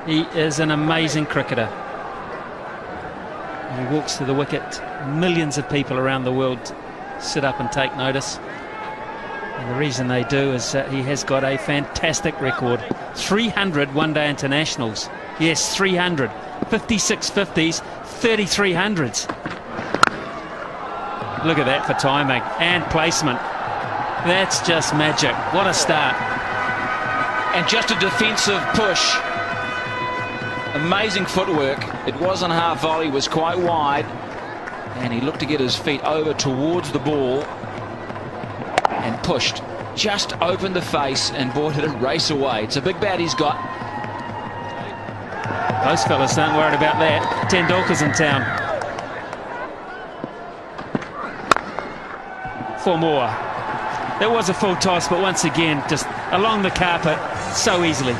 He is an amazing cricketer. He walks to the wicket. Millions of people around the world sit up and take notice. And the reason they do is that he has got a fantastic record. 300 one-day internationals. Yes, 300. 56 50s, 33 hundreds. Look at that for timing and placement. That's just magic. What a start. And just a defensive push. Amazing footwork. It wasn't half volley, was quite wide. And he looked to get his feet over towards the ball and pushed. Just opened the face and boy did it race away. It's a big bat he's got. Those fellas aren't worried about that. Tendulkar's in town. 4 more. That was a full toss, but once again, just along the carpet so easily.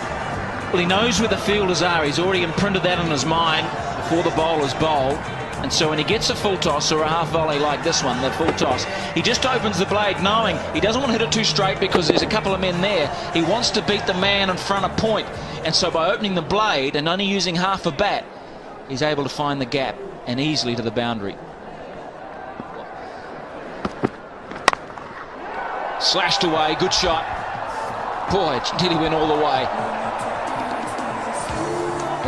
Well, he knows where the fielders are. He's already imprinted that on his mind before the bowlers bowl. And so when he gets a full toss or a half volley like this one, the full toss, he just opens the blade knowing he doesn't want to hit it too straight because there's a couple of men there. He wants to beat the man in front of point. And so by opening the blade and only using half a bat, he's able to find the gap and easily to the boundary. Slashed away, good shot. Boy, it nearly went all the way.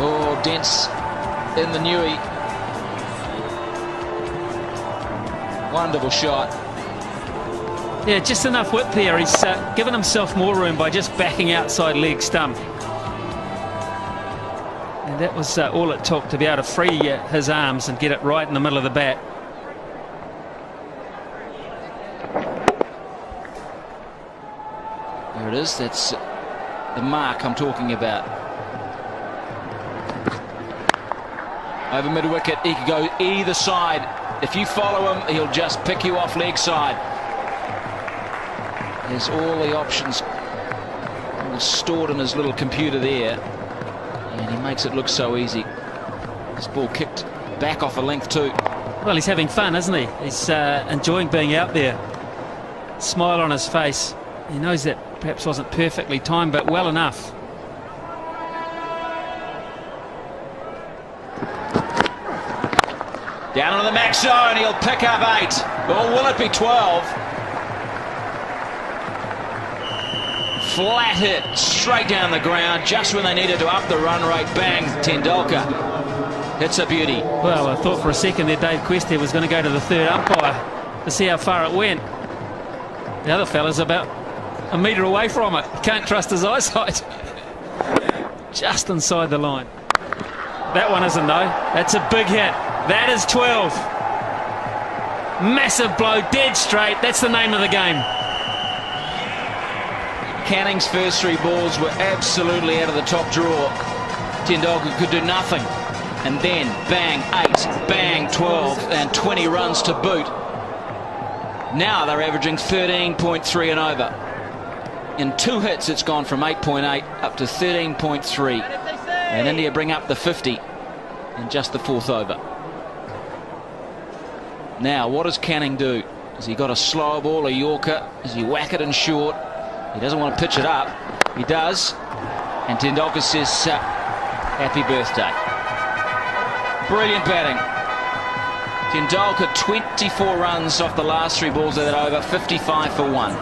Oh, dense in the newie. Wonderful shot. Yeah, just enough width there. He's given himself more room by just backing outside leg stump. And that was all it took to be able to free his arms and get it right in the middle of the bat. There it is. That's the mark I'm talking about. Over mid-wicket, he can go either side. If you follow him, he'll just pick you off leg side. There's all the options stored in his little computer there. And he makes it look so easy. This ball kicked back off a length too. Well, he's having fun, isn't he? He's enjoying being out there. Smile on his face. He knows that perhaps wasn't perfectly timed, but well enough. Down on the max zone, he'll pick up 8. Or will it be 12? Flat hit, straight down the ground, just when they needed to up the run rate. Bang, Tendulkar. It's a beauty. Well, I thought for a second there Dave Questia was going to go to the third umpire to see how far it went. The other fella's about a metre away from it. He can't trust his eyesight. Just inside the line. That one isn't, though. That's a big hit. That is 12. Massive blow, dead straight. That's the name of the game. Canning's first 3 balls were absolutely out of the top drawer. Tendulkar could do nothing. And then, bang, 8, bang, 12, and 20 runs to boot. Now they're averaging 13.3 and over. In 2 hits, it's gone from 8.8 up to 13.3. And India bring up the 50 in just the 4th over. Now, what does Canning do? Has he got a slow ball, a Yorker? Does he whack it in short? He doesn't want to pitch it up. He does. And Tendulkar says, happy birthday. Brilliant batting. Tendulkar 24 runs off the last 3 balls of that over, 55 for 1.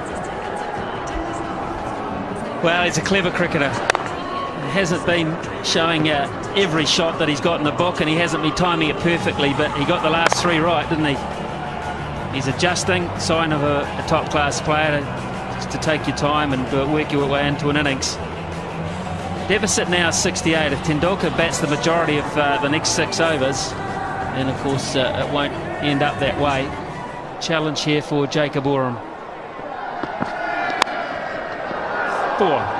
Well, he's a clever cricketer. He hasn't been showing every shot that he's got in the book, and he hasn't been timing it perfectly, but he got the last 3 right, didn't he? He's adjusting, sign of a top-class player, just to take your time and work your way into an innings. Deficit now 68. If Tendulkar bats the majority of the next 6 overs, then of course it won't end up that way. Challenge here for Jacob Oram. 4.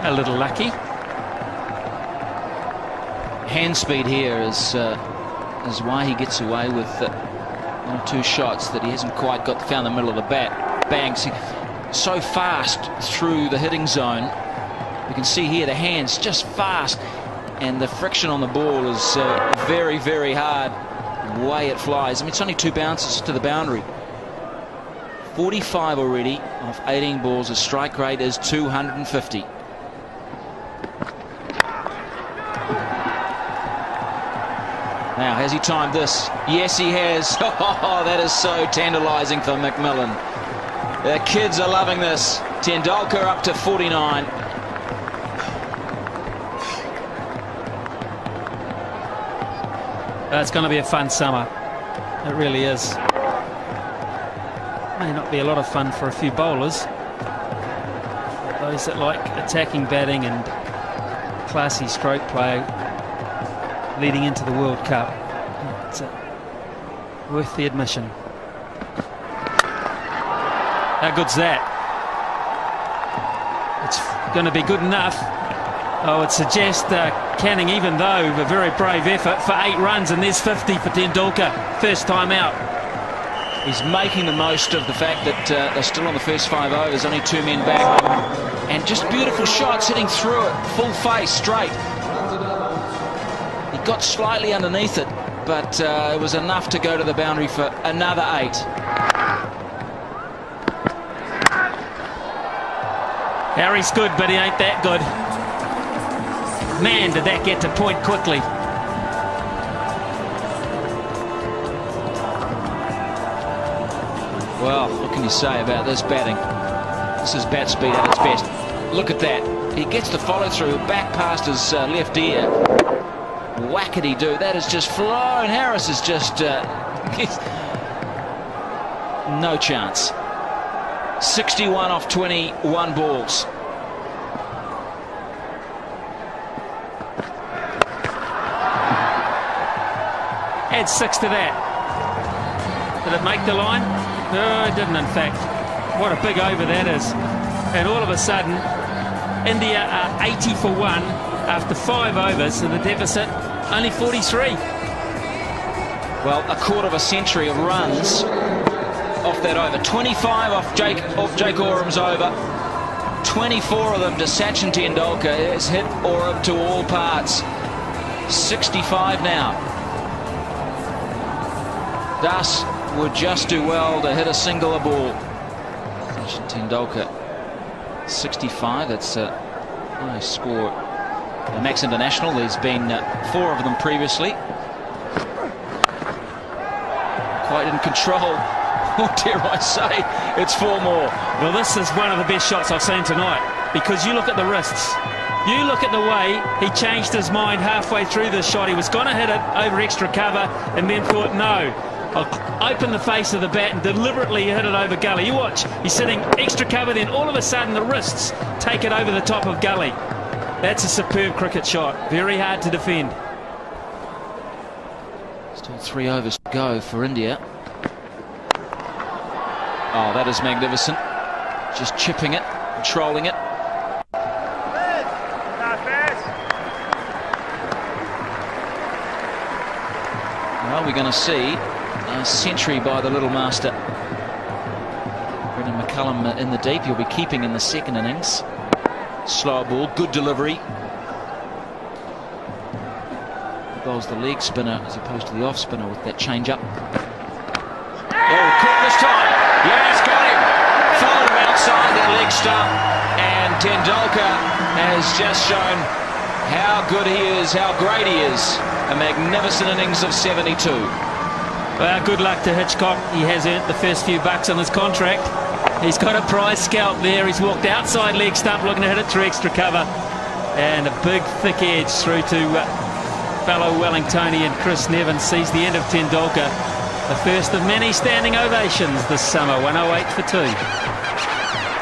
A little lucky. Hand speed here is why he gets away with 1 or 2 shots that he hasn't quite found the middle of the bat. Bang, so fast through the hitting zone. You can see here the hands just fast, and the friction on the ball is very, very hard. The way it flies. I mean, it's only 2 bounces to the boundary. 45 already off 18 balls. His strike rate is 250. Now, has he timed this? Yes, he has. Oh, that is so tantalising for McMillan. The kids are loving this. Tendulkar up to 49. It's going to be a fun summer. It really is. May not be a lot of fun for a few bowlers. Those that like attacking batting and classy stroke play leading into the World Cup. It's worth the admission. How good's that? It's going to be good enough. I would suggest Canning, even though a very brave effort, for 8 runs, and there's 50 for Tendulkar, first time out. He's making the most of the fact that they're still on the first 5 overs, only 2 men back. And just beautiful shots hitting through it, full face, straight. He got slightly underneath it, but it was enough to go to the boundary for another 8. Harry's good, but he ain't that good. Man, did that get to point quickly. Well, what can you say about this batting? This is bat speed at its best. Look at that. He gets the follow through back past his left ear. Whackety-doo. That has just flown. Harris is just... no chance. 61 off 21 balls. Add 6 to that. Did it make the line? No, it didn't, in fact. What a big over that is. And all of a sudden, India are 80 for 1 after 5 overs, so the deficit only 43. Well, a quarter of a century of runs off that over. 25 off Jake Oram's over. 24 of them to Sachin Tendulkar. Has hit Oram to all parts. 65 now. Das would just do well to hit a singular ball. Sachin Tendulkar 65. That's a nice score. The Max International, there's been 4 of them previously. Quite in control. Or dare I say, it's 4 more. Well, this is one of the best shots I've seen tonight, because you look at the wrists. You look at the way he changed his mind halfway through this shot. He was going to hit it over extra cover and then thought, no, I'll open the face of the bat and deliberately hit it over gully. You watch, he's sitting extra cover, then all of a sudden the wrists take it over the top of gully. That's a superb cricket shot. Very hard to defend. Still 3 overs to go for India. Oh, that is magnificent. Just chipping it, controlling it. Well, we're going to see a century by the little master. Brendan McCullum in the deep. He'll be keeping in the second innings. Slow ball, good delivery. He bowls the leg spinner as opposed to the off spinner with that change up. Oh, caught this time. Yes, got him. Followed him outside that leg stump. And Tendulkar has just shown how good he is, how great he is. A magnificent innings of 72. Well, good luck to Hitchcock. He has earned the first few bucks on his contract. He's got a prize scalp there. He's walked outside leg stump looking to hit it through extra cover. And a big thick edge through to fellow Wellingtonian Chris Nevin. Sees the end of Tendulkar. The first of many standing ovations this summer. 108 for 2.